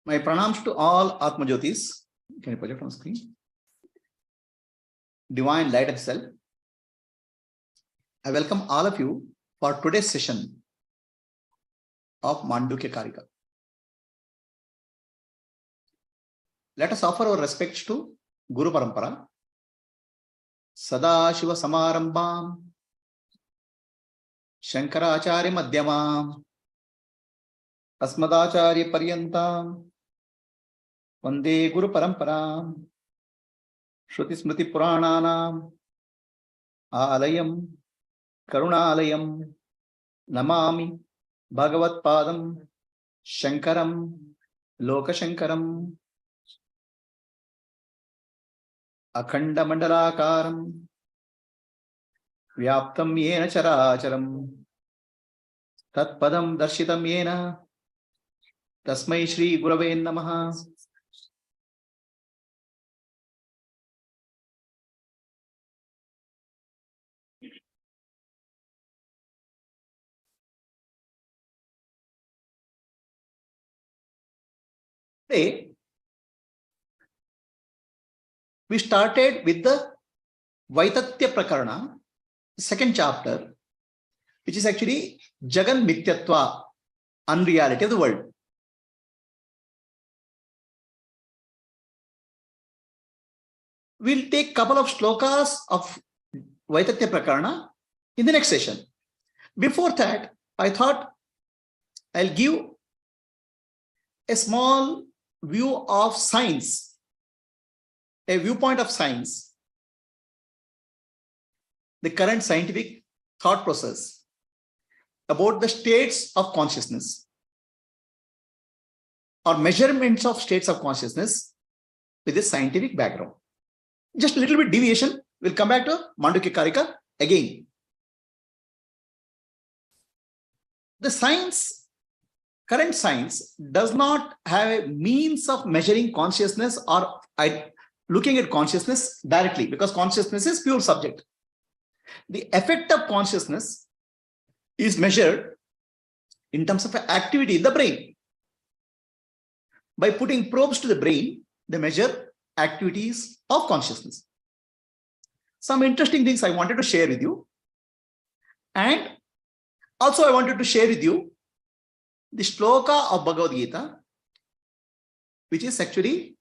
My pranams to all Atma Jyotis. Can you project on screen? Divine light of self. I welcome all of you for today's session of Mandukya Karika. Let us offer our respects to Guru Parampara. Sada Shiva Samarambam Shankaracharya Madhyamam Asmadacharya Paryantam Vande Guru Paramparam Shruti Smriti Purananam Alayam Karunalayam Namami Bhagavat Padam Shankaram Lokashankaram Akhanda Mandalakaram Vyaptam Yena Characharam Tat Padam Darshitam Yena Tasmai Shri Gurave Namaha. Today, we started with the Vaitatya Prakarana, second chapter, which is actually Jagan Mithyatva, unreality of the world. We'll take a couple of shlokas of Vaitatya Prakarana in the next session. Before that, I thought I'll give a small view of science, a viewpoint of science, the current scientific thought process about the states of consciousness or measurements of states of consciousness with a scientific background. Just a little bit deviation. We'll come back to Mandukya Karika again. The science, current science, does not have a means of measuring consciousness or looking at consciousness directly, because consciousness is pure subject. The effect of consciousness is measured in terms of activity in the brain. By putting probes to the brain, they measure activities of consciousness. Some interesting things I wanted to share with you. And also I wanted to share with you the shloka of Bhagavad Gita, which is actually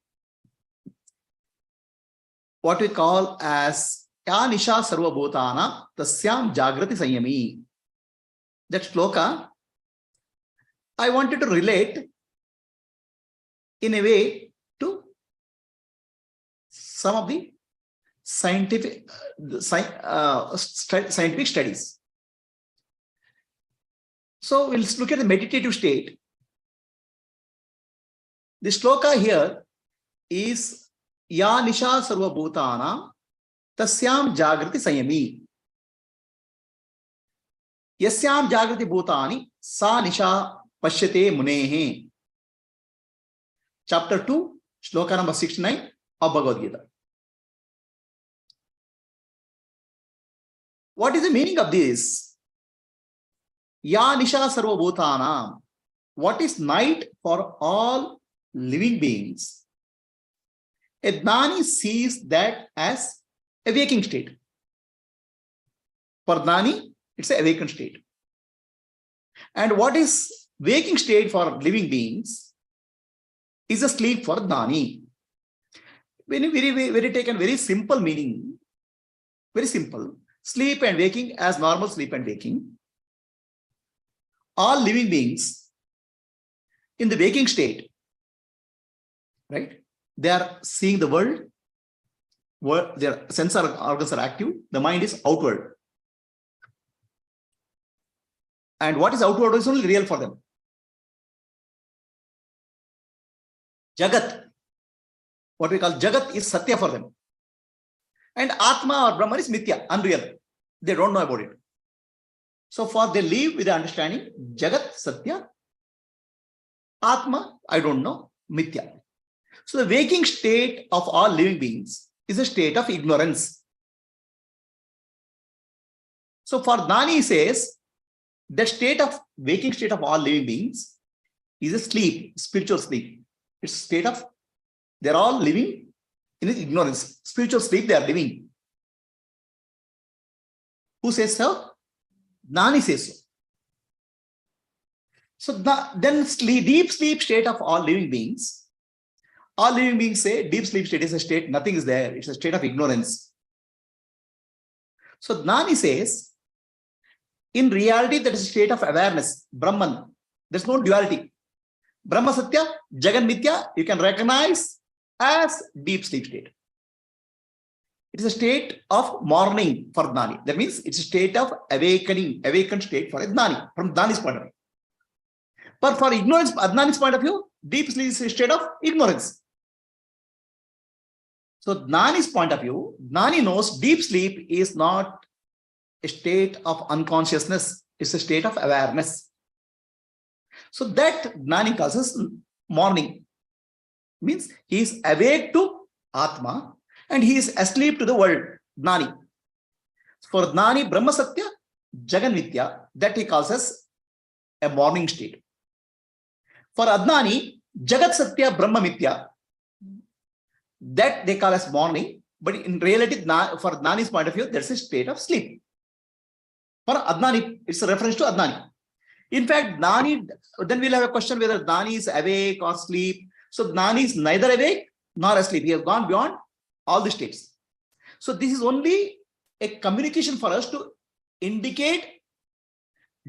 what we call as Ya Nisha Sarva Bhutana Tasyam Jagrati Sanyami. That shloka I wanted to relate in a way to some of the scientific studies. So we'll look at the meditative state. The shloka here is Ya Nisha Sarva Bhutana Tasyam Jagrati Sanyami. Yasyam Jagrati Bhutani Sa Nisha Pashyate Munehe. Chapter 2, shloka number 69 of Bhagavad Gita. What is the meaning of this? Ya Nisha Sarva Bhutanam. What is night for all living beings? A Jnani sees that as a waking state. For Jnani, it's an awakened state. And what is waking state for living beings is a sleep for Jnani. Very taken, very simple meaning. Very simple. Sleep and waking as normal sleep and waking. All living beings in the waking state, right? They are seeing the world, their sense organs are active, the mind is outward. And what is outward is only real for them. Jagat, what we call Jagat, is Satya for them. And Atma or Brahman is Mithya, unreal. They don't know about it. So they live with the understanding Jagat, Satya, Atma, I don't know, Mithya. So the waking state of all living beings is a state of ignorance. So for Jnani says, the waking state of all living beings is a sleep, spiritual sleep. It's a state of, they're all living in ignorance. Spiritual sleep they are living. Who says so? Gnani says so. So then deep sleep state of all living beings. All living beings say deep sleep state is a state, nothing is there. It's a state of ignorance. So Gnani says, in reality, that is a state of awareness, Brahman. There's no duality. Brahma Satya, Jagan Mithya, you can recognize as deep sleep state. It is a state of morning for Gnani. That means it's a state of awakening, awakened state for a Gnani, from Gnani's point of view. But for ignorance, Adnani's point of view, deep sleep is a state of ignorance. So Gnani's point of view, Gnani knows deep sleep is not a state of unconsciousness, it's a state of awareness. So that Gnani calls us morning. Means he is awake to Atma and he is asleep to the world, Gnani. For Gnani, Brahma Satya, Jagan Mithya, that he calls us a morning state. For Adnani, Jagat Satya, Brahma Mithya, that they call as morning, but in reality, for Adnani's point of view, there's a state of sleep. For Adnani, it's a reference to Adnani. In fact, Gnani, then we'll have a question whether Gnani is awake or asleep. So Gnani is neither awake nor asleep. He has gone beyond all the states. So this is only a communication for us to indicate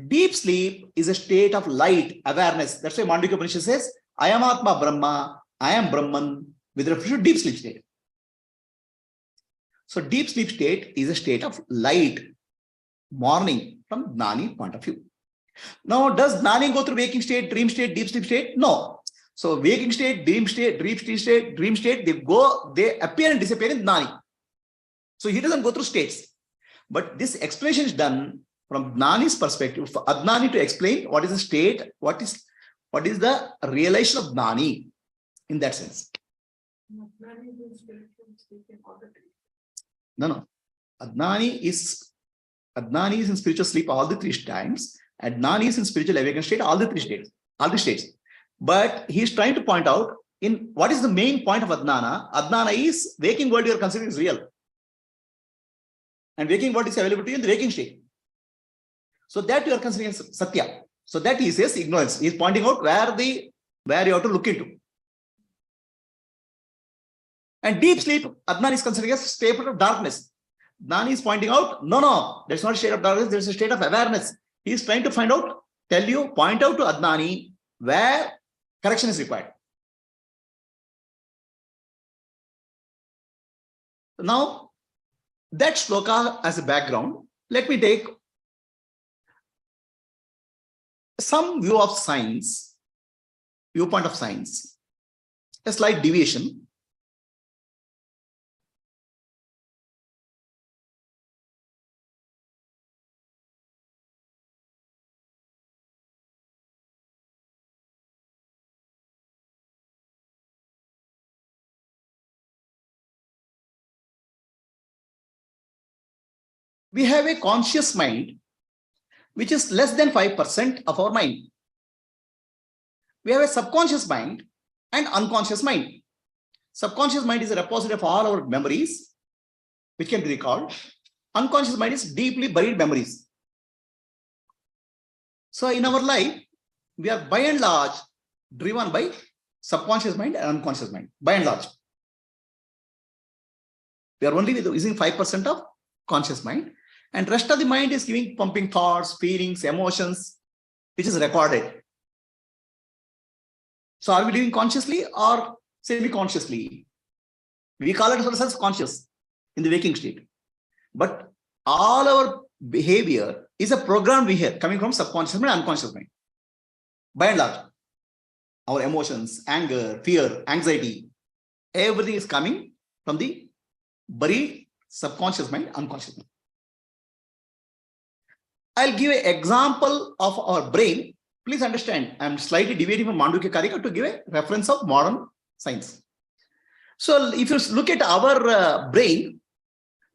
deep sleep is a state of light, awareness. That's why Mandukya Upanishad says, I am Atma Brahma, I am Brahman, with reference to deep sleep state. So deep sleep state is a state of light, morning, from Gnani point of view. Now, does Gnani go through waking state, dream state, deep sleep state? No. So waking state, dream state, dream state, they appear and disappear in Gnani. So he doesn't go through states. But this explanation is done from Gnani's perspective, for Adnani to explain what is the state, what is the realization of Gnani in that sense. No. Adnani is in spiritual sleep all the 3 times, and Gnani is in spiritual awakened state all the 3 states, all the states. But he is trying to point out in what is the main point of Adnana. Adnana is waking world you are considering is real, and waking world is available to you in the waking state. So that you are considering as Satya. So that he says ignorance. He is pointing out where you have to look into. And deep sleep, Adnan is considering as a state of darkness. Gnani is pointing out, no, there's not a state of darkness, there's a state of awareness. He is trying to point out to Adnani where correction is required. Now, that shloka as a background, let me take some viewpoint of science, a slight deviation. We have a conscious mind, which is less than 5% of our mind. We have a subconscious mind and unconscious mind. Subconscious mind is a repository of all our memories, which can be recalled. Unconscious mind is deeply buried memories. So in our life, we are by and large driven by subconscious mind and unconscious mind, by and large. We are only using 5% of conscious mind, and rest of the mind is giving pumping thoughts, feelings, emotions, which is recorded. So are we living consciously or semi-consciously? We call it ourselves conscious in the waking state. But all our behavior is a programmed behavior coming from subconscious mind and unconscious mind. By and large, our emotions, anger, fear, anxiety, everything is coming from the buried subconscious mind, unconscious mind. I'll give an example of our brain. Please understand, I'm slightly deviating from Mandukya Karika to give a reference of modern science. So if you look at our brain,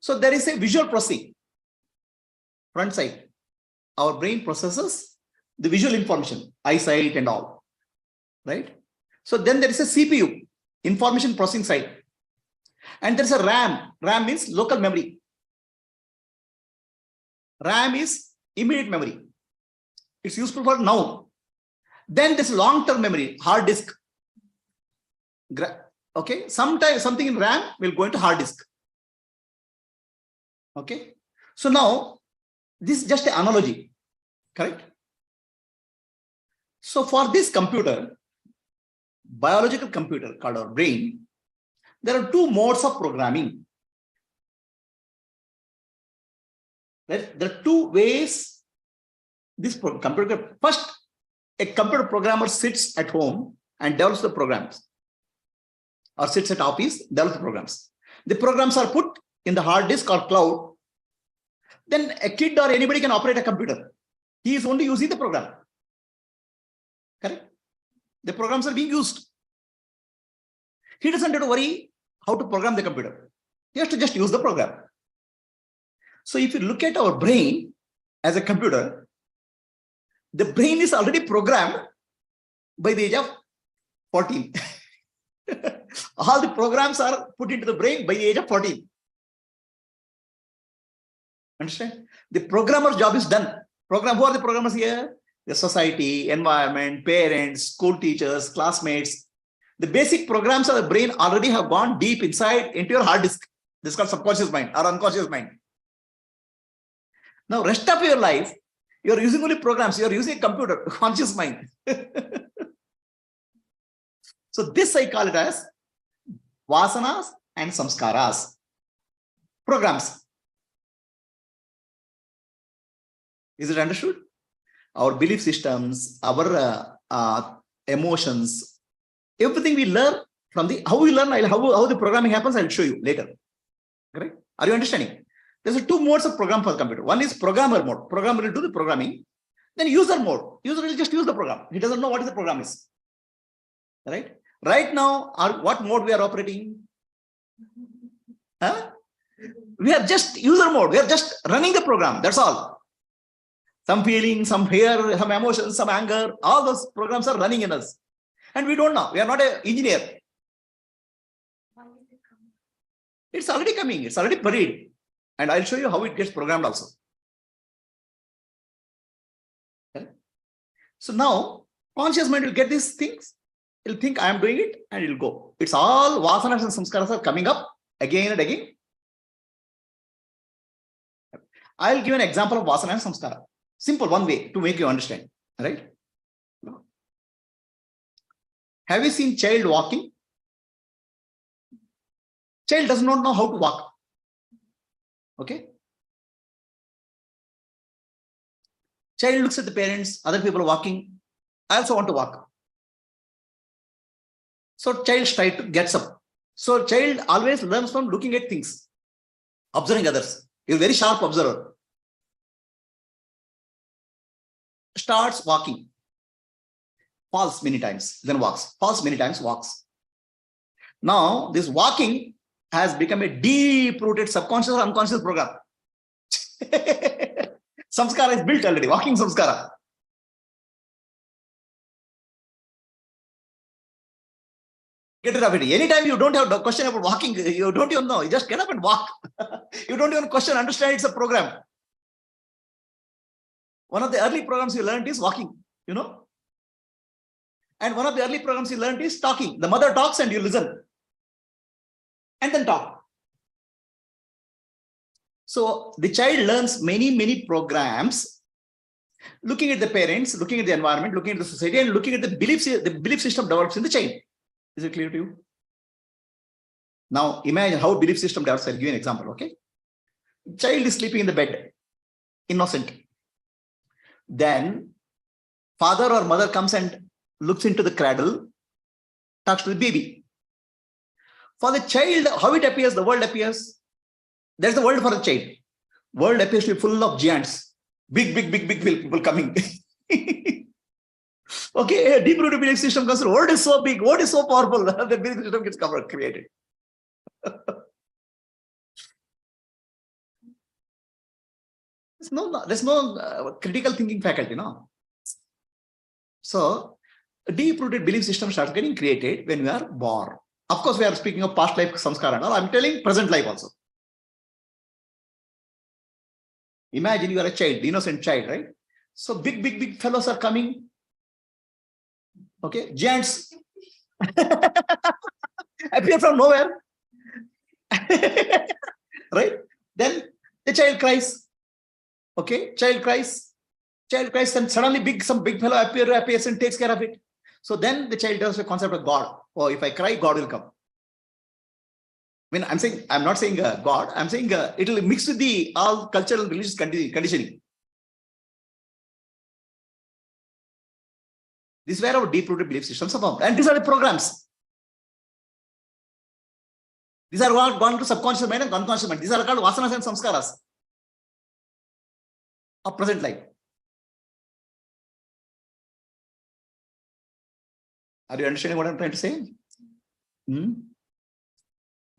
so there is a visual processing, front side. Our brain processes the visual information, eyesight and all, right? So then there is a CPU, information processing side. And there's a RAM. RAM means local memory. RAM is immediate memory. It's useful for now. Then there's long-term memory, hard disk. Okay, sometimes something in RAM will go into hard disk. Okay, so now this is just an analogy, correct? So for this computer, biological computer called our brain, there are two modes of programming. There are two ways this computer. First, a computer programmer sits at home and develops the programs, or sits at office, develops the programs. The programs are put in the hard disk or cloud. Then a kid or anybody can operate a computer. He is only using the program. Correct? The programs are being used. He doesn't have to worry how to program the computer. He has to just use the program. So if you look at our brain as a computer, the brain is already programmed by the age of 14. All the programs are put into the brain by the age of 14. Understand? The programmer's job is done. Who are the programmers here? The society, environment, parents, school teachers, classmates. The basic programs of the brain already have gone deep inside into your hard disk. This is called subconscious mind or unconscious mind. Now, rest of your life, you are using only programs. You are using a computer, conscious mind. So this I call it as vasanas and samskaras. Programs. Is it understood? Our belief systems, our emotions, everything we learn from the, how we learn, how the programming happens, I'll show you later. Correct? Are you understanding? There's two modes of program for the computer. One is programmer mode. Programmer will do the programming. Then user mode. User will just use the program. He doesn't know what the program is. Right? Right now, what mode we are operating? Huh? We are just user mode. We are just running the program. That's all. Some feeling, some fear, some emotions, some anger, all those programs are running in us. And we don't know. We are not an engineer. It's already coming. It's already buried. And I'll show you how it gets programmed also. Okay. So now, conscious mind will get these things. It'll think I am doing it and it'll go. It's all vasanas and samskaras are coming up again and again. I'll give an example of vasana and samskara. Simple one way to make you understand. Right? Have you seen child walking? Child does not know how to walk. Okay. Child looks at the parents, other people walking. I also want to walk. So child gets up. So child always learns from looking at things, observing others. He's a very sharp observer. Starts walking. Falls many times, then walks. Falls many times, walks. Now this walking has become a deep-rooted subconscious or unconscious program. Samskara is built already, walking samskara. Get rid of it. Anytime you don't have a question about walking, you don't even know. You just get up and walk. You don't even question, understand it's a program. One of the early programs you learned is walking, you know. And one of the early programs you learned is talking. The mother talks and you listen. And then talk. So the child learns many programs, looking at the parents, looking at the environment, looking at the society, and looking at the belief system develops in the child. Is it clear to you? Now imagine how belief system develops. I'll give you an example. Okay. Child is sleeping in the bed, innocent. Then father or mother comes and looks into the cradle, talks to the baby. For the child, how it appears, the world appears. There's the world for the child. World appears to be full of giants. Big people coming. Okay, a deep-rooted belief system comes through. World is so big, world is so powerful. The belief system gets created. There's no critical thinking faculty, no. So a deep-rooted belief system starts getting created when we are born. Of course, we are speaking of past life samskara and all. I'm telling present life also. Imagine you are a child, innocent child, right? So big fellows are coming. Okay, giants appear from nowhere. Right? Then the child cries. Okay, child cries, and suddenly some big fellow appears and takes care of it. So then the child does the concept of God. Oh, if I cry, God will come. I mean, I'm not saying God. I'm saying it will mix with the all cultural religious conditioning. This is where our deep-rooted belief systems are formed, and these are the programs. These are all gone to subconscious mind and unconscious mind. These are called vasanas and samskaras of present life. Are you understanding what I'm trying to say?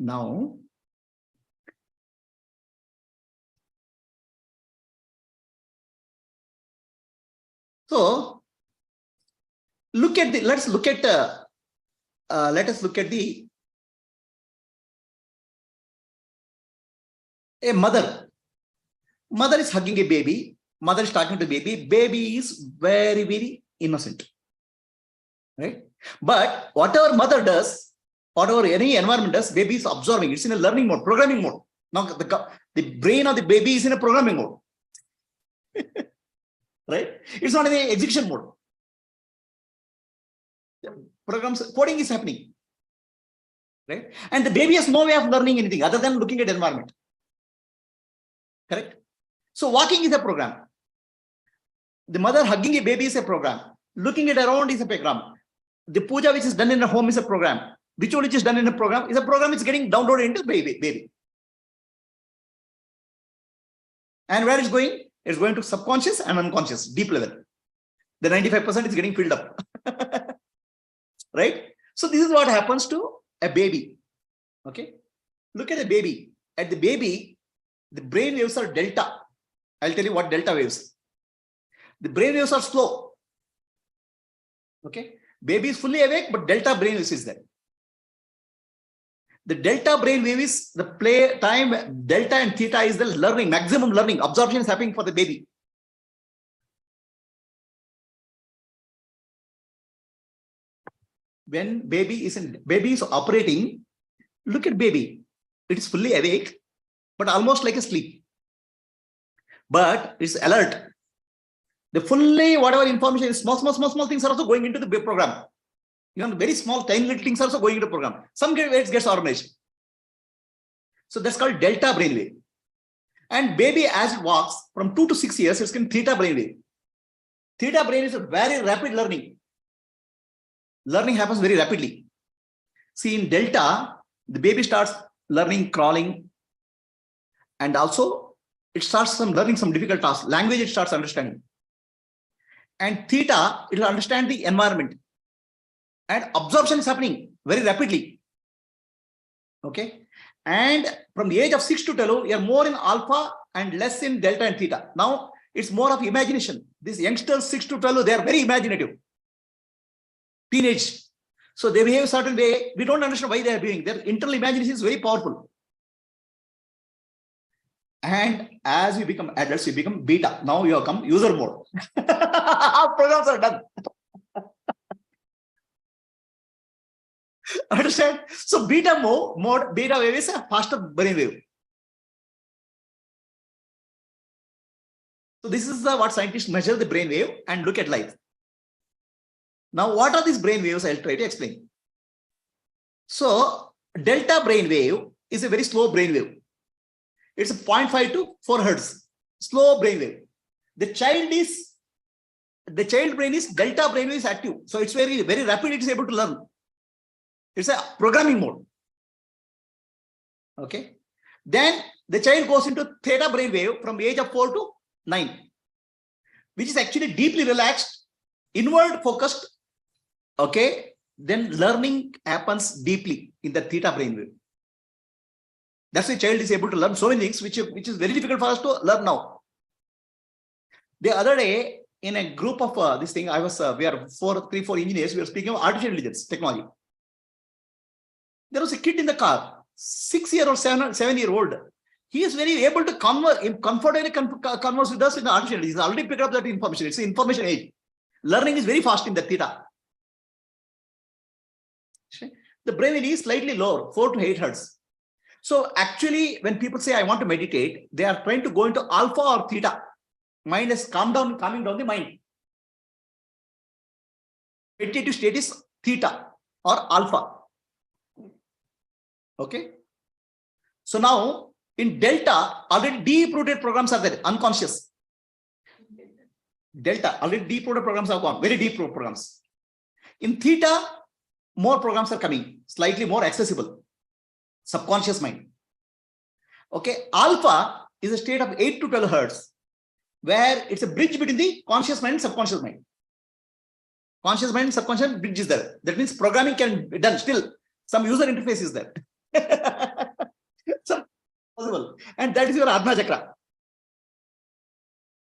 Now, so let us look at the a mother. Mother is hugging a baby. Mother is talking to baby. Baby is very, very innocent. Right? But whatever mother does, whatever any environment does, baby is absorbing. It's in a learning mode, programming mode. Now the brain of the baby is in a programming mode. Right? It's not in the execution mode. Programs, coding is happening. Right? And the baby has no way of learning anything other than looking at the environment. Correct? So walking is a program. The mother hugging a baby is a program. Looking at around is a program. The puja which is done in a home is a program. Ritual which is done in a program is a program which is getting downloaded into baby. And where it's going? It's going to subconscious and unconscious, deep level. The 95% is getting filled up. Right? So this is what happens to a baby. Okay? Look at the baby. At the baby, the brain waves are delta. I'll tell you what delta waves. The brain waves are slow. Okay? Baby is fully awake, but delta brain waves is there. The delta brain wave is the play time, delta and theta is the learning, maximum learning. Absorption is happening for the baby. When baby is operating, look at baby. It is fully awake, but almost like a sleep. But it's alert. The fully whatever information is small things are also going into the program. Even very small, tiny little things are also going into the program. Some gets organized. So that's called delta brainwave. And baby, as it walks from 2 to 6 years, it's in theta brainwave. Theta brain is a very rapid learning. Learning happens very rapidly. See, in delta, the baby starts learning crawling, and also it starts learning some difficult tasks. Language it starts understanding. And theta, it will understand the environment. And absorption is happening very rapidly. Okay. And from the age of 6 to 12, you are more in alpha and less in delta and theta. Now it's more of imagination. These youngsters 6 to 12, they are very imaginative. Teenage. So they behave a certain way. We don't understand why they are behaving. Their internal imagination is very powerful. And as we become adults, we become beta. Now you have come user mode. Programs are done. Understand? So beta wave is a faster brain wave. So this is what scientists measure the brain wave and look at life. Now, what are these brain waves? I'll try to explain. So delta brain wave is a very slow brain wave. It's a 0.5 to 4 hertz. Slow brain wave. The child brain is delta brain wave is active. So it's very, very rapid. It is able to learn. It's a programming mode. Okay. Then the child goes into theta brain wave from the age of 4 to 9, which is actually deeply relaxed, inward focused. Okay. Then learning happens deeply in the theta brain wave. That's why child is able to learn so many things, which is very difficult for us to learn now. The other day, in a group of this thing, we are three, four engineers, we were speaking of artificial intelligence technology. There was a kid in the car, 6-year-old, 7-year-old. He is very able to comfortably converse with us in the artificial intelligence. He's already picked up that information. It's the information age. Learning is very fast in the theta. The brainwave is slightly lower, 4 to 8 hertz. So actually, when people say, I want to meditate, they are trying to go into alpha or theta. Mind is calming down the mind. Meditative state is theta or alpha. Okay. So now in delta, already deep-rooted programs are there, unconscious. Delta, already deep-rooted programs are gone, very deep-rooted programs. In theta, more programs are coming, slightly more accessible. Subconscious mind. Okay, alpha is a state of 8 to 12 hertz, where it's a bridge between the conscious mind and subconscious mind. Conscious mind and subconscious bridge is there. That means programming can be done still. Some user interface is there. So possible. And that is your Adma chakra.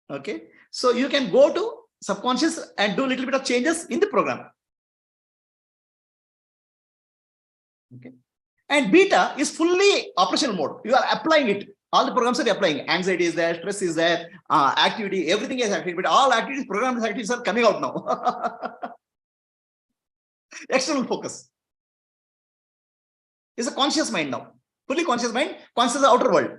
Okay. So you can go to subconscious and do a little bit of changes in the program. Okay. And beta is fully operational mode. You are applying it. All the programs are applying. Anxiety is there, stress is there, activity, everything is activity, but all activities, program activities are coming out now. External focus. It's a conscious mind now. Fully conscious mind, conscious of the outer world.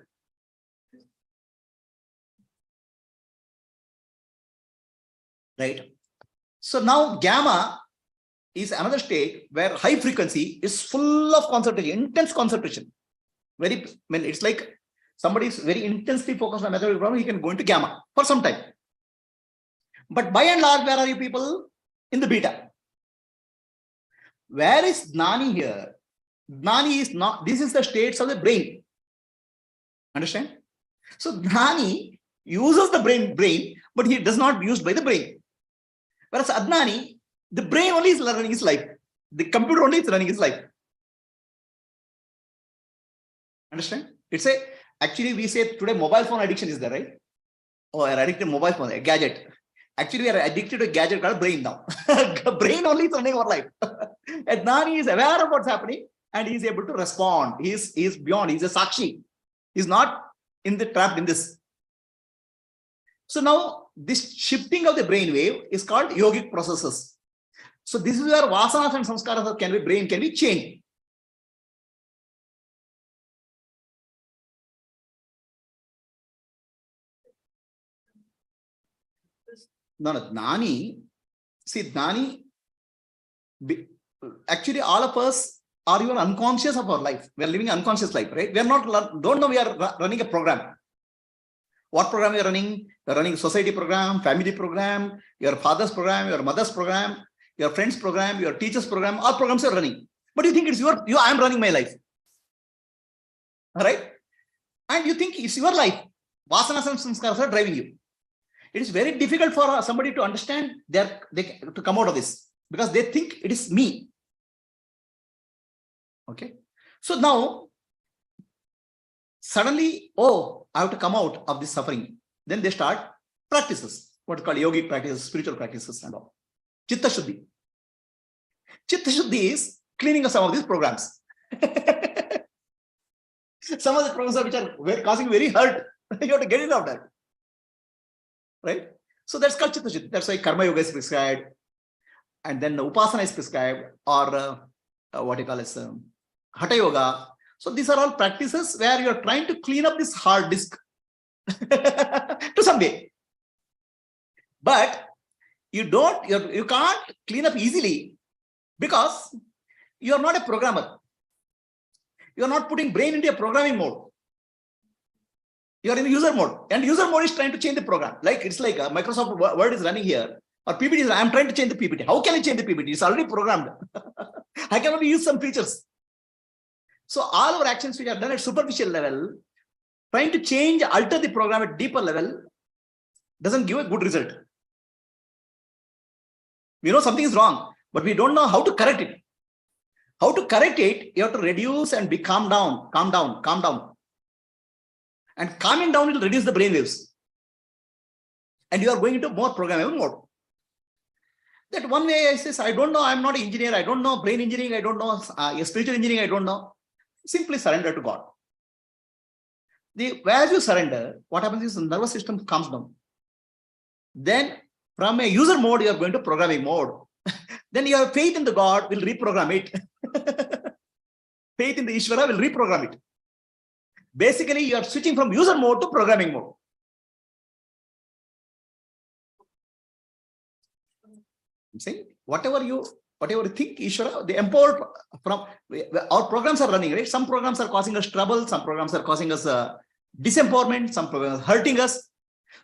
Right. So now gamma is another state where high frequency is full of concentration, intense concentration. It's like somebody is very intensely focused on a mathematical problem, he can go into gamma for some time. But by and large, where are you people? In the beta. Where is Gnani here? Gnani is not, this is the states of the brain. Understand? So Gnani uses the brain, but he does not be used by the brain. Whereas Adnani, the brain only is running his life. The computer only is running his life. Understand? Actually we say today mobile phone addiction is there, right? Oh, you're addicted to mobile phone, a gadget. Actually, we are addicted to a gadget called brain now. Brain only is running our life. And Gnani is aware of what's happening and he is able to respond. He is beyond, he's a sakshi. He's not trapped in this. So now this shifting of the brain wave is called yogic processes. So this is where vasanas and samskaras can be changed. No, Gnani, see Gnani, actually all of us are even unconscious of our life. We are living an unconscious life, right? We are not, don't know we are running a program. What program you are running? You are running society program, family program, your father's program, your mother's program, your friend's program, your teacher's program, all programs are running. But you think it's I am running my life. All right? And you think it's your life. Vasanas and samskaras are driving you. It is very difficult for somebody to understand to come out of this because they think it is me. Okay. So now, suddenly, oh, I have to come out of this suffering. Then they start practices, what we call yogic practices, spiritual practices and all. Chitta Shuddhi. Chitta Shuddhi is cleaning of some of these programs. Some of the programs which are causing very hurt. You have to get rid of that. Right? So that's called Chitta Shuddhi. That's why Karma Yoga is prescribed. And then the Upasana is prescribed, or what you call as Hatha Yoga. So these are all practices where you're trying to clean up this hard disk to some way. But you can't clean up easily because you're not a programmer. You're not putting brain into a programming mode. You're in the user mode, and user mode is trying to change the program. Like it's like Microsoft Word is running here, or PPT is, I'm trying to change the PPT. How can I change the PPT? It's already programmed. I can only use some features. So all our actions which are done at superficial level, trying to alter the program at deeper level, doesn't give a good result. We know something is wrong, but we don't know how to correct it. How to correct it, you have to reduce and be calm down. And calming down will reduce the brain waves. and you are going into more programmable mode. That one way I says, I don't know, I'm not an engineer, I don't know brain engineering, I don't know spiritual engineering, I don't know. Simply surrender to God. As you surrender, what happens is the nervous system calms down. Then from a user mode, you are going to programming mode. Then your faith in the God will reprogram it. Faith in the Ishvara will reprogram it. Basically, you are switching from user mode to programming mode. I'm saying whatever you think, Ishvara, the empowered from our programs are running, right? Some programs are causing us trouble, some programs are causing us disempowerment, some programs are hurting us.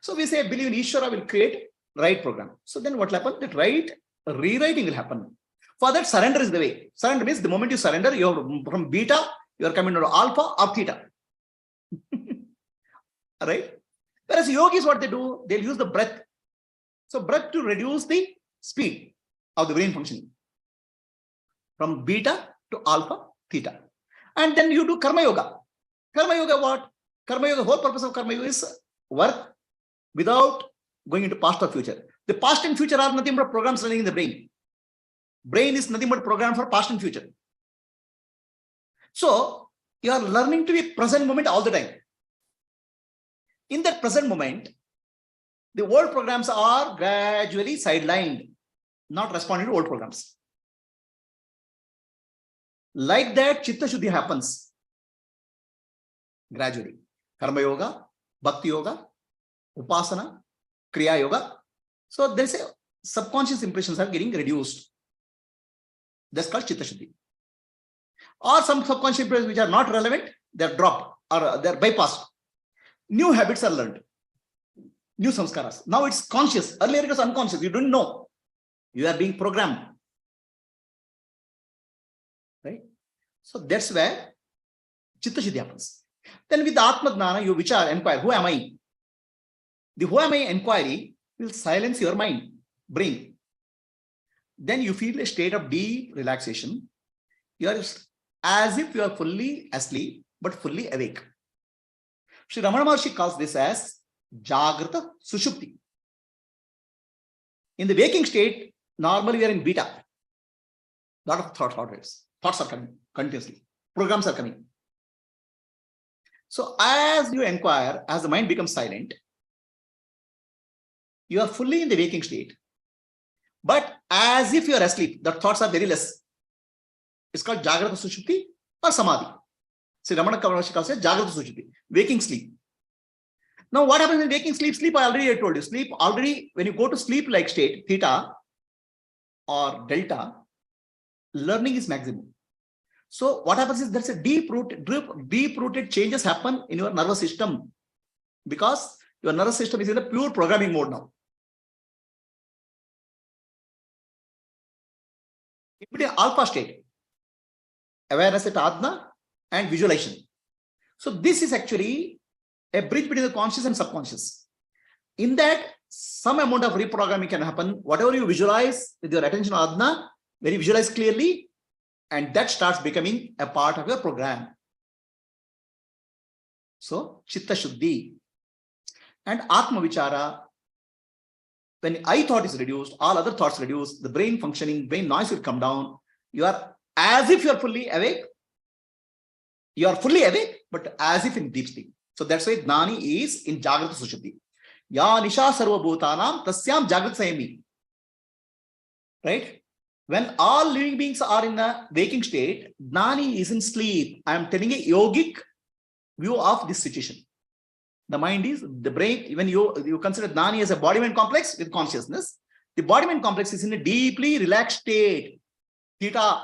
So we say, believe in Ishvara will create right program. So then what will happen? That rewriting will happen. For that, surrender is the way. Surrender means the moment you surrender, you're from beta, you are coming to alpha or theta. Right? Whereas yogis, what they do, they'll use the breath. So breath to reduce the speed of the brain functioning from beta to alpha, theta. And then you do karma yoga. Karma yoga what? Karma yoga, whole purpose of karma yoga is work without going into past or future. The past and future are nothing but programs running in the brain. Brain is nothing but program for past and future. So you are learning to be present moment all the time. In that present moment, the old programs are gradually sidelined, not responding to old programs. Like that, Chitta Shuddhi happens gradually. Karma Yoga, Bhakti Yoga, Upasana, Kriya Yoga. So there's a subconscious impressions are getting reduced. That's called Chitta Shuddhi. Or some subconscious impressions which are not relevant, they're dropped or they're bypassed. New habits are learned. New samskaras. Now it's conscious. Earlier it was unconscious. You didn't know. You are being programmed. Right? So that's where Chitta Shuddhi happens. Then with the Atma Jnana, you Vichara, inquire, who am I? The who am I inquiry will silence your mind, brain. Then you feel a state of deep relaxation. You are as if you are fully asleep, but fully awake. Sri Ramana Maharshi calls this as Jagrata Sushupti. In the waking state, normally we are in beta. A lot of thought waves. Thoughts are coming continuously. Programs are coming. So as you inquire, as the mind becomes silent, you are fully in the waking state. But as if you are asleep, the thoughts are very less. It's called Jagrata Sushupti or Samadhi. Sri Ramana Maharshi calls it Jagrata Sushupti, waking sleep. Now, what happens in waking sleep? Sleep, I told you. Sleep already, when you go to sleep like state, theta or delta, learning is maximum. So what happens is there's a deep-rooted changes happen in your nervous system because your nervous system is in a pure programming mode now. In between alpha state, awareness at Adna and visualization. So this is actually a bridge between the conscious and subconscious. In that, some amount of reprogramming can happen. Whatever you visualize with your attention on Adna, when you visualize clearly, and that starts becoming a part of your program. So, Chitta Shuddhi. And Atma Vichara, when I thought is reduced, all other thoughts reduce, the brain functioning, brain noise will come down. You are as if you are fully awake. You are fully awake, but as if in deep sleep. So that's why Jnani is in Jagrata Sushupti. Ya Nisha Sarva Bhutanam Tasyam Jagrat Sayami. Right? When all living beings are in a waking state, Jnani is in sleep. I am telling a yogic view of this situation. The mind is the brain. Even you consider Jnani as a body-mind complex with consciousness. The body-mind complex is in a deeply relaxed state. Theta.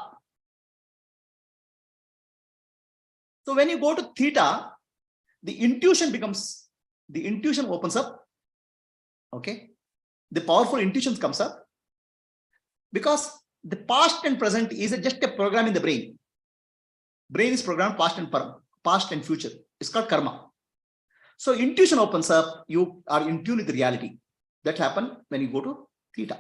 So when you go to theta, the intuition opens up. Okay. The powerful intuitions comes up because the past and present is just a program in the brain. Brain is programmed past and future. It's called karma. So intuition opens up. You are in tune with the reality. That happens when you go to theta.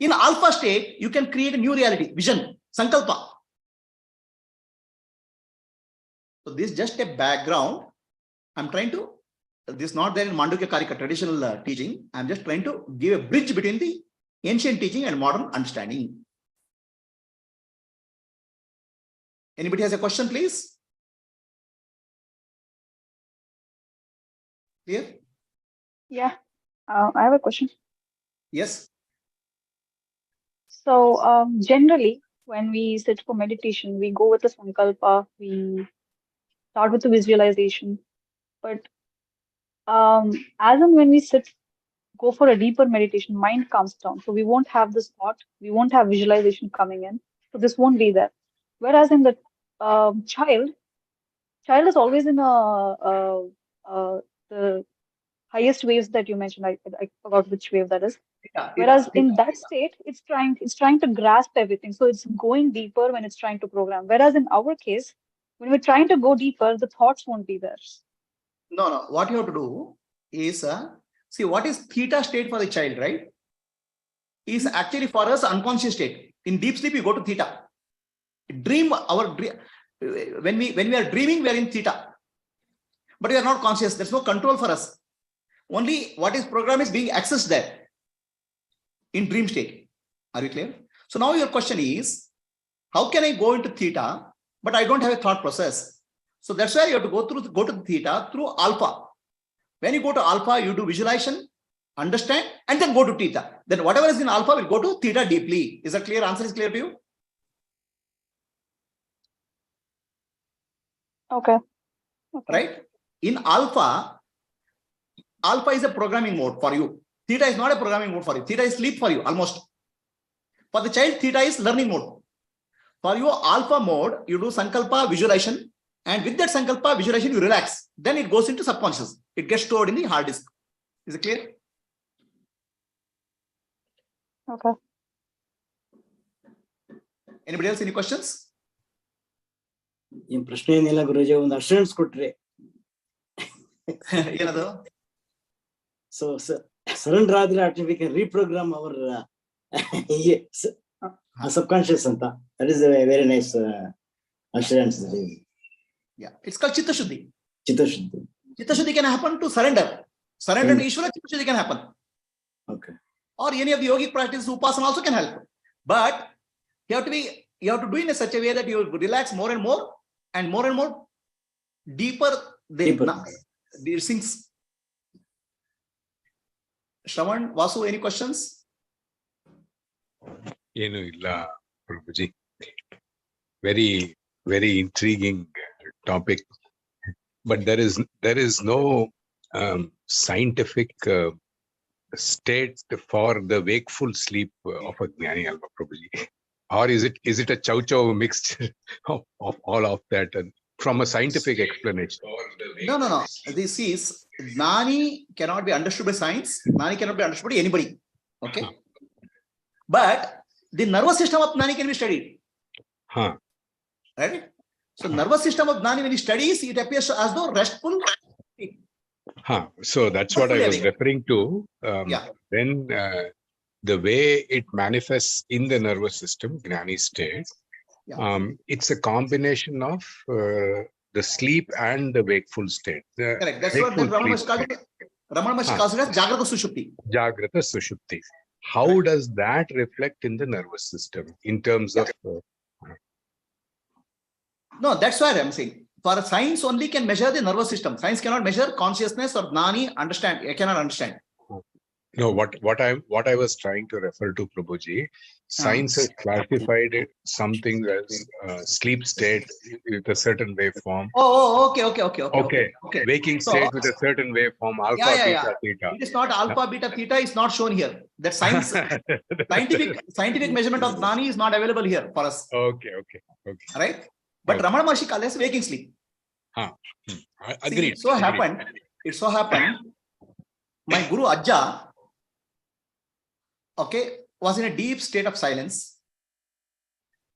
In alpha state, you can create a new reality, vision, sankalpa. So this is just a background. I'm trying to this is not there in Mandukya Karika traditional teaching. I'm just trying to give a bridge between the ancient teaching and modern understanding. Anybody has a question, please? Clear? Yeah, I have a question. Yes. So generally, when we sit for meditation, we go with the sankalpa, we start with the visualization. But as and when we go for a deeper meditation, mind calms down. So we won't have this thought, we won't have visualization coming in. So this won't be there. Whereas in the child is always in the highest waves that you mentioned. I forgot which wave that is. Whereas in that state, it's trying to grasp everything. So it's going deeper when it's trying to program. Whereas in our case, when we're trying to go deeper, the thoughts won't be there. No. What you have to do is, see, what is theta state for the child, right? Is actually for us unconscious state. In deep sleep, you go to theta. When we are dreaming, we are in theta. But we are not conscious. There's no control for us. Only what is program is being accessed there in dream state. Are you clear? So now your question is, how can I go into theta, but I don't have a thought process? So that's why you have to go to the theta through alpha. When you go to alpha, you do visualization, understand, and then go to theta. Then whatever is in alpha will go to theta deeply. Is that clear? Answer is clear to you? Okay. Right? In alpha is a programming mode for you. Theta is not a programming mode for you. Theta is sleep for you, almost. For the child, theta is learning mode. For your alpha mode, you do sankalpa visualization, and with that sankalpa visualization, you relax. Then it goes into subconscious. It gets stored in the hard disk. Is it clear? Okay. Anybody else? Any questions? In ಪ್ರಶ್ನೆ ಏನಿಲ್ಲ ಗುರುಜಿ, ಒಂದು assurance ಕೊಟ್ರಿ. ಏನದು? So surrender ಆದ್ರೆ actually we can reprogram our subconscious anta. That is a very nice assurance. Yeah, it's called chitta shuddhi. Chitta shuddhi. Chitta shuddhi can happen to surrender. Surrender to Ishvara, chitta shuddhi can happen. Okay. Or any of the yogic practices, upasana also can help. But you have to do in such a way that you relax more and more deeper the sinks. Shravan, Vasu, any questions? Enu illa, Prabhuji. Very, very intriguing topic. But there is no scientific state for the wakeful sleep of a Jnani Alva, Prabhuji. Or is it a chow mixture of all of that, and from a scientific explanation? No. This is, Jnani cannot be understood by science. Jnani cannot be understood by anybody. Okay. But the nervous system of Jnani can be studied. Right? So nervous system of Jnani, when he studies, it appears as though restful. So that's what I was referring to. When the way it manifests in the nervous system, Jnani state, it's a combination of the sleep and the wakeful state. Correct. That's what Ramana Maharshi calls it as Jagrata Sushupti. Jagrata Sushupti. How does that reflect in the nervous system in terms of... No, that's why I'm saying. For science only can measure the nervous system. Science cannot measure consciousness or Jnani understand. I cannot understand. No, what I was trying to refer to, Prabhuji, science has classified it something as sleep state with a certain waveform. Okay. Waking state with a certain waveform, alpha, beta, theta. It is not alpha, beta, theta is not shown here. That science, scientific measurement of Jnani is not available here for us. Okay. Right? But Ramana Maharshi calls it waking sleep. Agreed. It so happened, my Guru Ajja, was in a deep state of silence,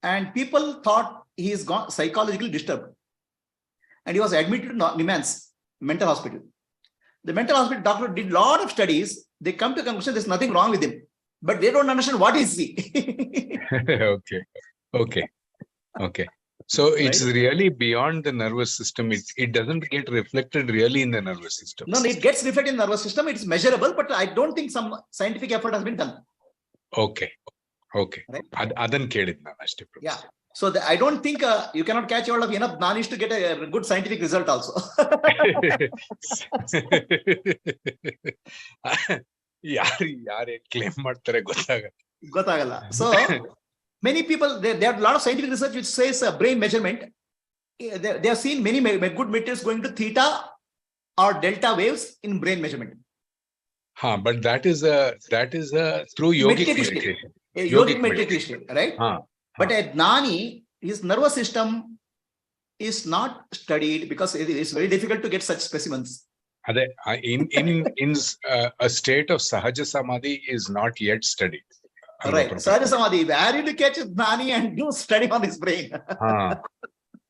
and people thought he is gone psychologically disturbed, and he was admitted to Niman's mental hospital. The mental hospital doctor did a lot of studies. They come to the conclusion there's nothing wrong with him, but they don't understand what is he. Okay. So it's really beyond the nervous system. It doesn't get reflected really in the nervous system. No, it gets reflected in the nervous system. It's measurable, but I don't think some scientific effort has been done. Okay. Right? Yeah. So I don't think you cannot catch hold of enough knowledge to get a good scientific result also. So many people, there are a lot of scientific research which says brain measurement. They have seen many good meters going to theta or delta waves in brain measurement. But that is a through yogic meditation. Yogic meditation, right? But a Gnani, his nervous system is not studied because it is very difficult to get such specimens. In a state of Sahaja Samadhi is not yet studied. Right. Sahaja Samadhi, where you catch Gnani and do study on his brain.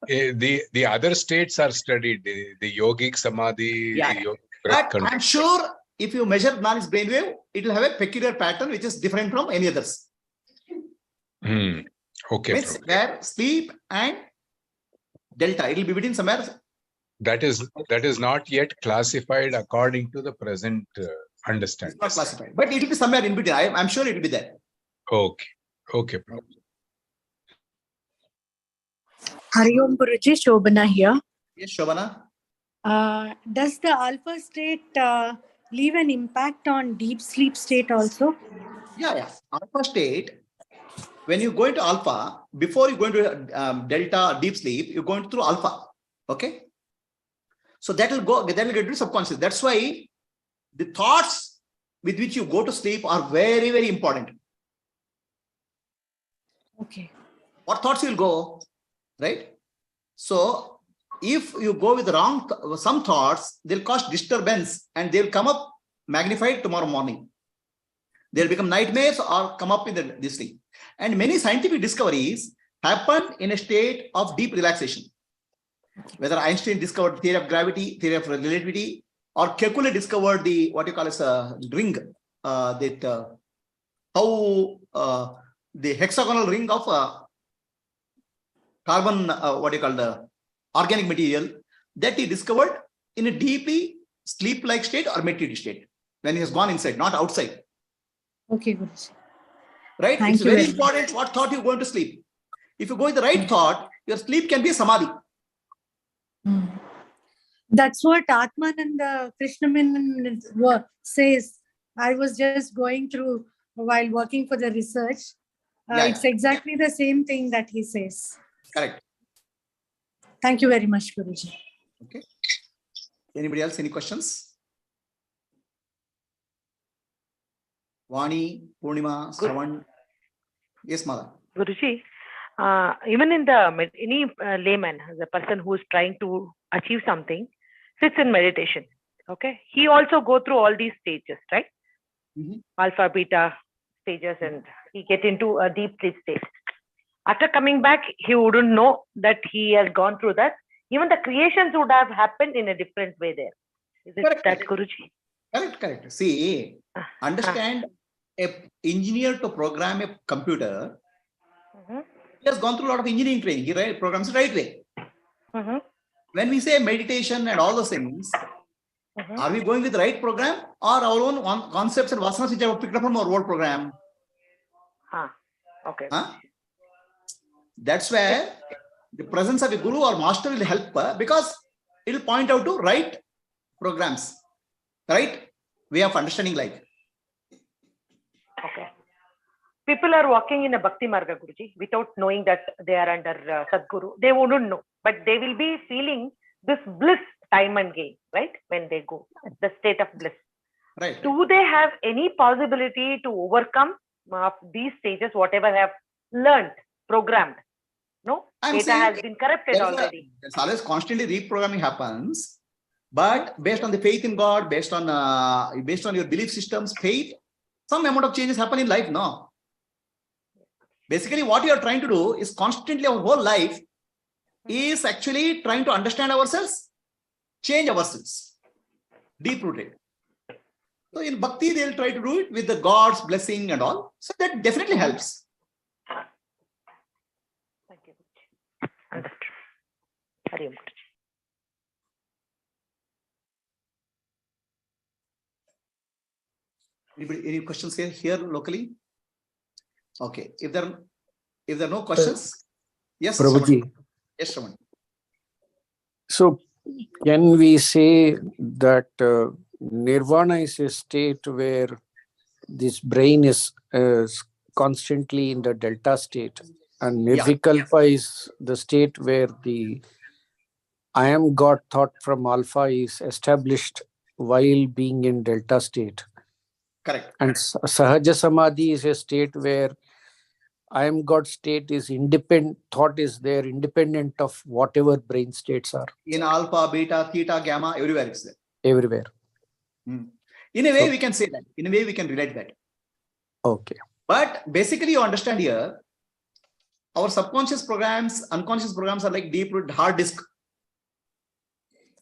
The other states are studied. The yogic Samadhi. Yeah. The yogic But I'm sure if you measure Gnani's brainwave, it will have a peculiar pattern which is different from any others. Okay. Means where sleep and delta, it will be between somewhere. That is not yet classified according to the present understanding. It's not classified, but it will be somewhere in between. I'm sure it will be there. Okay, Prabhuji. Hari Om Guruji, Shobana here. Yes, Shobana. Does the alpha state leave an impact on deep sleep state also? Yeah. Alpha state, when you go into alpha, before you go into delta deep sleep, you're going through alpha. Okay. So that will get into subconscious. That's why the thoughts with which you go to sleep are very, very important. Okay. What thoughts will go, right? So if you go with some thoughts, they'll cause disturbance and they'll come up magnified tomorrow morning. They'll become nightmares or come up in this thing. And many scientific discoveries happen in a state of deep relaxation. Whether Einstein discovered theory of gravity, theory of relativity, or Kekulé discovered the what you call as a ring, how the hexagonal ring of carbon, what you call the organic material, that he discovered in a deeply sleep-like state or meditative state when he has gone inside, not outside. Okay, Guruji. Right? Thank it's you very important what thought you're going to sleep. If you go with the right thought, your sleep can be a samadhi. That's what Atma and the Krishnaman says. I was just going through while working for the research. It's exactly the same thing that he says. Correct. Thank you very much, Guruji. Okay. Anybody else? Any questions? Vani, Purnima, Shravan. Yes, Mala. Guruji, even in the any layman, the person who is trying to achieve something, sits in meditation. Okay, he also go through all these stages, right? Alpha, beta stages, and he get into a deep sleep state. After coming back, he wouldn't know that he has gone through that. Even the creations would have happened in a different way there. Is it correct, that, Guruji? Correct. See, understand an engineer to program a computer, he has gone through a lot of engineering training. He programs the right way. When we say meditation and all those things, are we going with the right program or our own concepts and vasanas which are picked up from our old program? Okay. That's where the presence of a guru or master will help because it will point out to right programs, right way of understanding life. Okay. People are walking in a Bhakti Marga, Guruji, without knowing that they are under Sadguru. They wouldn't know, but they will be feeling this bliss time and gain, right? When they go, the state of bliss. Right. Do they have any possibility to overcome these stages, whatever they have learned, programmed? No, data has been corrupted already. There's always constantly reprogramming happens, but based on the faith in God, based on your belief systems, faith, some amount of changes happen in life. No. Basically, what you are trying to do is constantly our whole life is actually trying to understand ourselves, change ourselves, deep rooted. So in Bhakti, they'll try to do it with the God's blessing and all. So that definitely helps. Thank you. Understood. Hari Om. Any questions here locally? Okay. If there are no questions, yes, Prabhuji. Shravan. Yes, Shravan. So can we say that nirvana is a state where this brain is constantly in the delta state, and nirvikalpa is the state where the I am God thought from alpha is established while being in delta state? Correct. And sahaja samadhi is a state where I am God state is independent, thought is there, independent of whatever brain states are. In alpha, beta, theta, gamma, everywhere it's there. Everywhere. In a way, we can say that. In a way, we can relate that. Okay. But basically, you understand here, our subconscious programs, unconscious programs are like deep-rooted hard disk.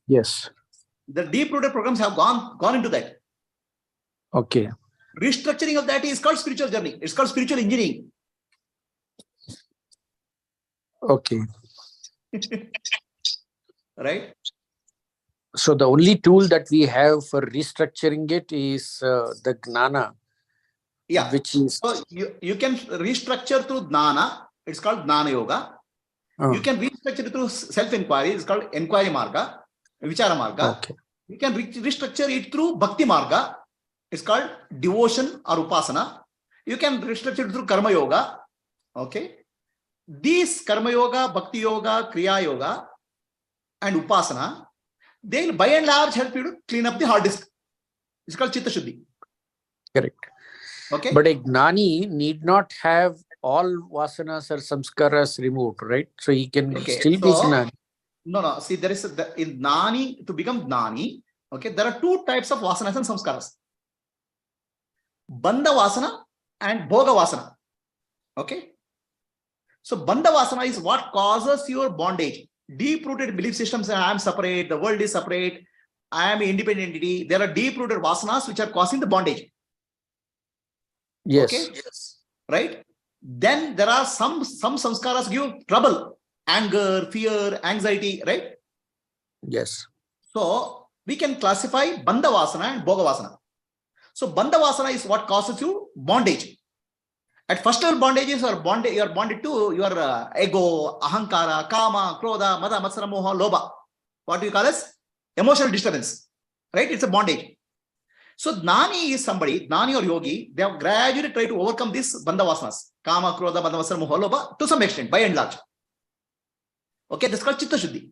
Yes. The deep-rooted programs have gone into that. Okay. Restructuring of that is called spiritual journey. It's called spiritual engineering. Okay. Right? So the only tool that we have for restructuring it is the gnana. Yeah. Which is... So you can restructure through jnana. It's called jnana yoga. You can restructure it through self-enquiry. It's called enquiry marga, vichara marga. Okay. You can restructure it through bhakti marga. It's called devotion or upasana. You can restructure it through karma yoga. Okay. These karma yoga, bhakti yoga, kriya yoga, and upasana, they'll by and large help you to clean up the hard disk. It's called chitta shuddhi. Correct. Okay. But a gnani need not have all vasanas or samskaras removed, right? So he can still be gnani. No. See, there is in gnani, to become gnani, okay, there are two types of vasanas and samskaras. Bandha vasana and bhoga vasana. Okay. So bandha vasana is what causes your bondage. Deep-rooted belief systems that I am separate, the world is separate, I am an independent entity. There are deep-rooted vasanas which are causing the bondage. Yes. Okay. Yes. Right. Then there are some samskaras give trouble, anger, fear, anxiety, right? Yes. So we can classify bandha vasana and bhoga vasana. So bandha vasana is what causes you bondage. At first level bondages you are bonded to your ego, ahankara, kama, krodha, mada, matsara, moha, lobha. What do you call as? Emotional disturbance. Right? It's a bondage. So Gnani is somebody, Gnani or yogi, they have gradually tried to overcome these bandha vasanas. Kama, krodha, mada, matsara, moha, lobha to some extent, by and large. Okay, that's called chitta shuddhi.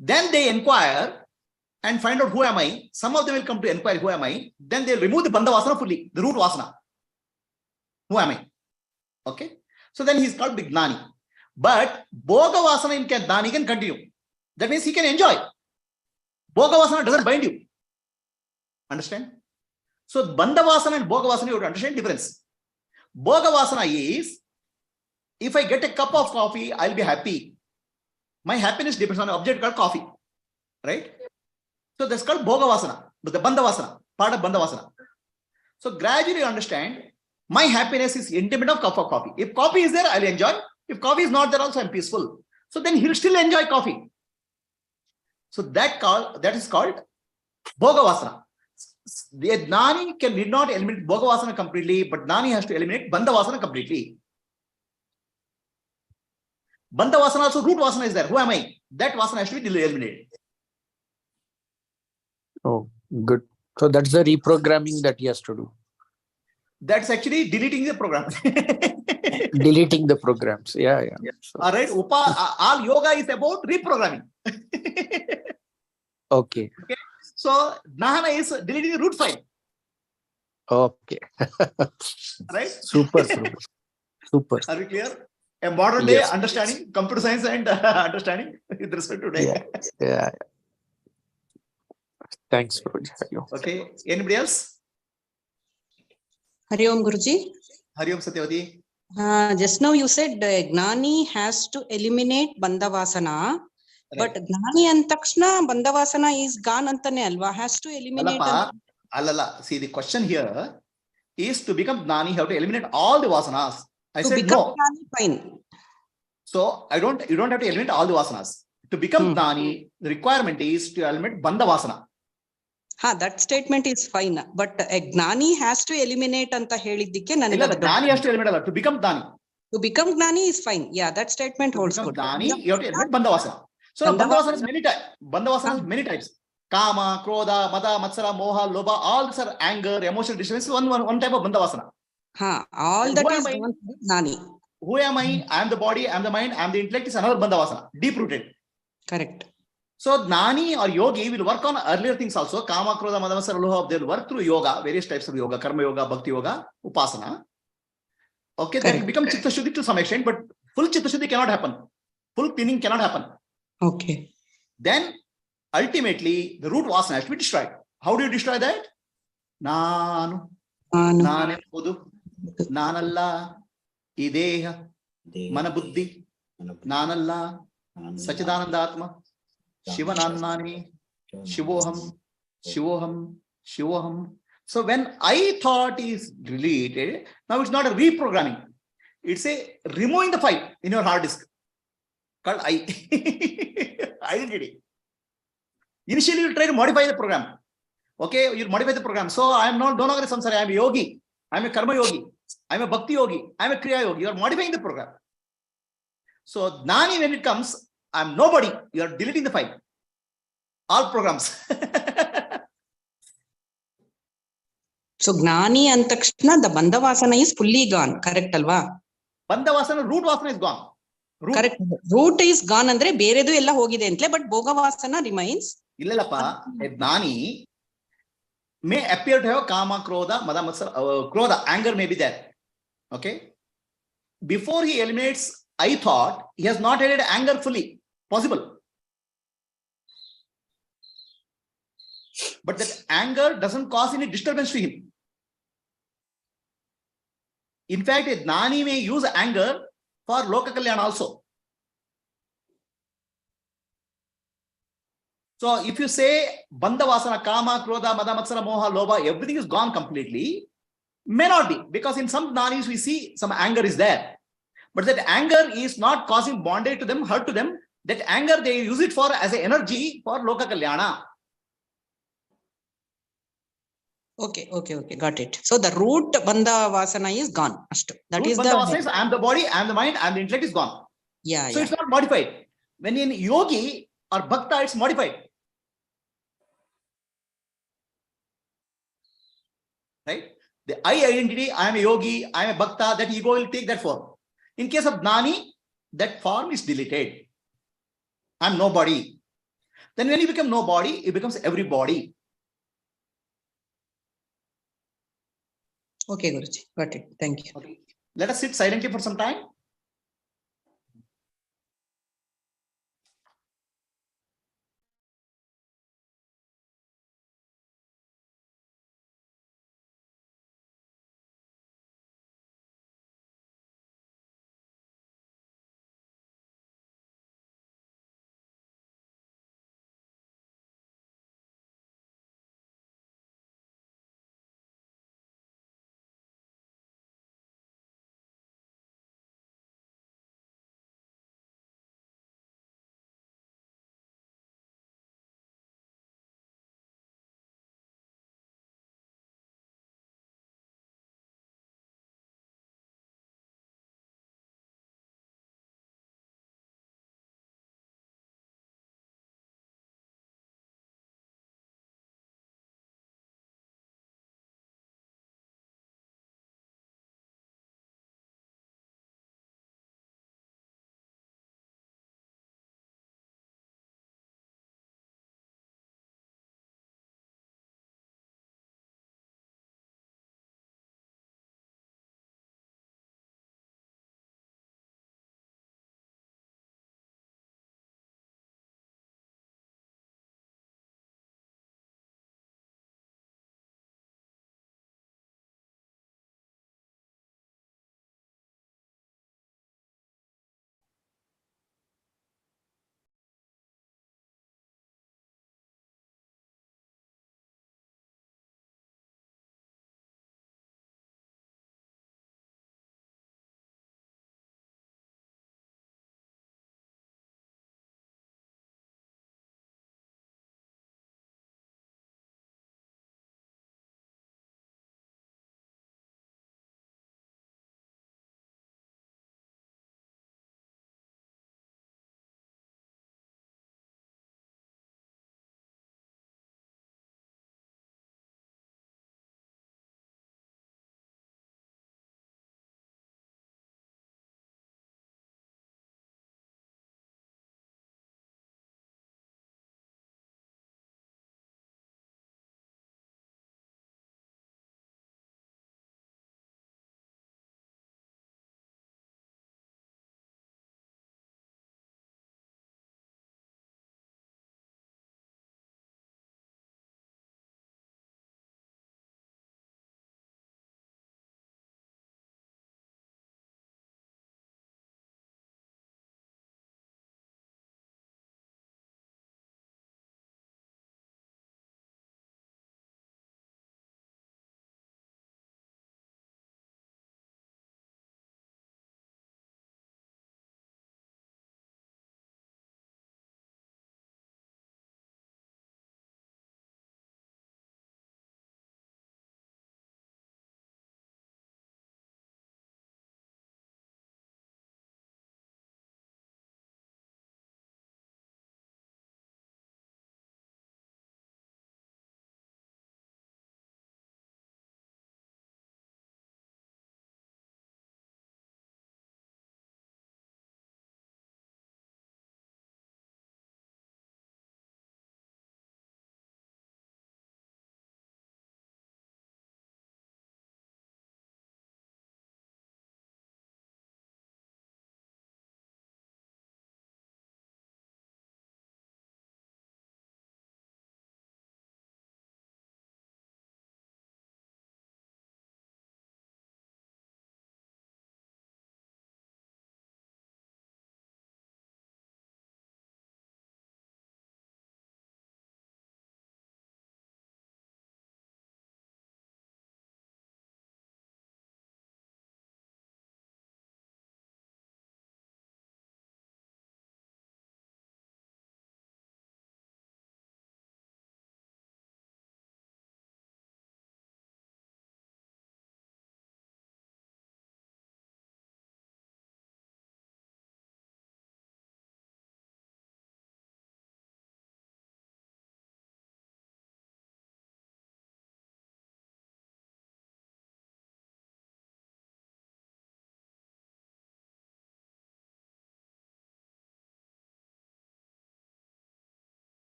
Then they inquire and find out who am I. Some of them will come to inquire who am I. Then they'll remove the bandha vasana fully, the root vasana. Who am I? Okay. So then he's called Gnani. But Bhoga Vasana in Gnani can continue. That means he can enjoy. Bhoga Vasana doesn't bind you. Understand? So Bandha Vasana and Bhoga Vasana, you have to understand difference. Bhoga Vasana is, if I get a cup of coffee, I'll be happy. My happiness depends on an object called coffee. Right? So that's called Bhoga Vasana, but the Bandha Vasana, part of Bandha Vasana. So gradually you understand, my happiness is independent of cup of coffee. If coffee is there, I'll enjoy. If coffee is not there, also I'm peaceful. So then he'll still enjoy coffee. So that is called Bhoga Vasana. The Gnani need not eliminate Bhoga Vasana completely, but Gnani has to eliminate Bandha Vasana completely. Bandha Vasana also, root Vasana is there. Who am I? That Vasana has to be eliminated. Oh, good. So that's the reprogramming that he has to do. That's actually deleting the program. Deleting the programs. Yeah. So, all right. All yoga is about reprogramming. Okay. So Gnana is deleting the root file. Okay. Right? Super. Are we clear? A modern day understanding, computer science and understanding with respect to today. Yeah. Thanks, Prabhuji. Okay. Anybody else? Hari Om Guruji. Hari Om Satyavati. Just now you said Gnani has to eliminate Bandha Vasana, but Gnani and Takshna Bandha Vasana is gone antane alva, has to eliminate. See, the question here is to become Gnani, you have to eliminate all the Vasanas. I said no. Gnani, fine. So you don't have to eliminate all the Vasanas. To become Gnani, the requirement is to eliminate Bandha Vasana. That statement is fine. But a Gnani has to eliminate anta ಹೇಳಿದ್ದಕ್ಕೆ ನನಗೆ The Gnani has to eliminate. To become Gnani. To become Gnani is fine. Yeah, that statement holds good. Gnani, you have to eliminate Bandha Vasana. So Bandha Vasana is many types. Bandha Vasana is many types. Kama, Krodha, Mada, Matsara, Moha, Lobha, all these are anger, emotional disturbance. One type of Bandha Vasana. All that is Gnani. Who am I? I am the body, I am the mind, I am the intellect is another Bandha Vasana. Deep rooted. Correct. So Gnani or Yogi will work on earlier things also. Kama, Krodha, Mada, Matsara, Lobha, they will work through yoga, various types of yoga, Karma Yoga, Bhakti Yoga, Upasana. Okay, that will become Chitta Shuddhi to some extent, but full Chitta Shuddhi cannot happen. Full cleaning cannot happen. Okay. Then ultimately the root vasana has to be destroyed. How do you destroy that? Nanu, Nane Pudu, Nanalla, Ideha, Manabuddhi, Nanalla, Sachidananda Atma, Shivanannani, Shivoham, Shivoham, Shivoham. So when I thought is deleted, now it's not a reprogramming. It's a removing the file in your hard disk called I. Identity. Initially, you try to modify the program. Okay, you modify the program. So I am no longer a samsara. I am a yogi. I am a karma yogi. I am a bhakti yogi. I am a kriya yogi. You are modifying the program. So Gnani, when it comes, I am nobody. You are deleting the file. All programs. So Gnani and Takshna, the Bandha Vasana is fully gone. Correct, alva? Bandha Vasana, root Vasana is gone. Root. Correct. Root is gone andre beredu ella hogide antle, but Bhoga Vasana remains. Illallappa, a Gnani may appear to have Kama, Krodha, Mada, Matsara, Krodha, anger may be there. Okay. Before he eliminates I thought, he has not ended anger fully. Possible. But that anger doesn't cause any disturbance to him. In fact, a Gnani may use anger for Loka Kalyana also. So if you say Bandha Vasana, Kama, Krodha, Mada, Matsara, Moha, Lobha, everything is gone completely, may not be, because in some Gnanis we see some anger is there. But that anger is not causing bondage to them, hurt to them. That anger they use it for as an energy for Loka Kalyana. Okay, got it. So the root Bandha Vasana is gone. That root is Bandha Vasana is I am the body, I am the mind, I am the intellect is gone. Yeah. So it's not modified. When in yogi or bhakta, it's modified. Right? The I identity, I am a yogi, I am a bhakta, that ego will take that form. In case of Gnani, that form is deleted. I am nobody. Then when you become nobody, it becomes everybody. Okay, Guruji. Got it. Thank you. Okay. Let us sit silently for some time.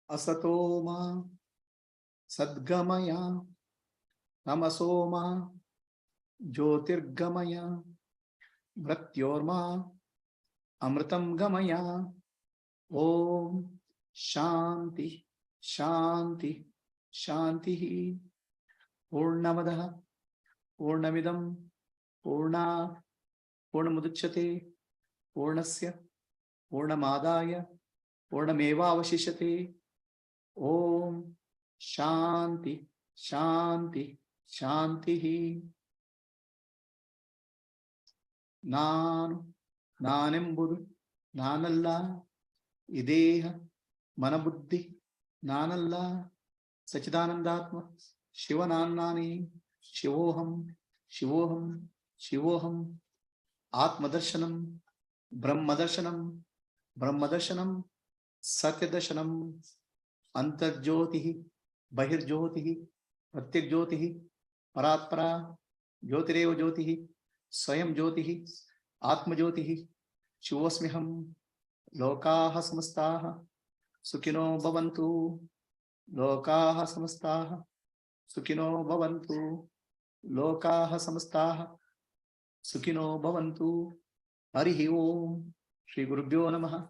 Asatoma Sadgamaya Tamasoma Jyotirgamaya Mrityorma Amritam Gamaya. Om Shanti Shanti Shanti. Purnamadaha Purnamidam Purna Purnamudachyate Purnasya Purnamadaya Purnameva Avashishate. Om Shanti Shanti Shanti. Nanembudu Nanalla Ideha Manabuddhi Nanalla Sachidanandatma Shivanannani Shivoham Shivoham Shivoham Atmadarshanam Brahmadarshanam Brahmadarshanam Satyadarshanam Antarjyotihi Bahirjyotihi Pratyajyotihi Paratpara Jyotireva Jyotihi Swayam Jyotihi Atma Jyotihi Shivosmiham Lokaha Samastaha Sukhino Bhavantu. Lokaha Samastaha Sukhino Bhavantu. Lokaha Samastaha Sukhino Bhavantu. Harihi Om. Shri Gurubhyo Namaha.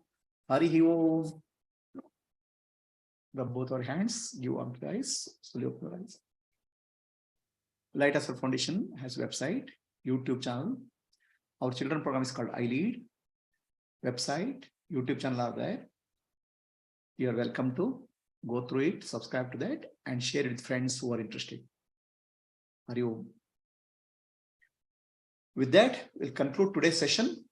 Harihi Om. Rub both our hands. Give on to the eyes. Slowly open your eyes. Light of Self Foundation has a website, YouTube channel. Our children program is called I Lead. Website, YouTube channel are there. You are welcome to go through it, subscribe to that, and share it with friends who are interested. Hari Om. With that, we'll conclude today's session.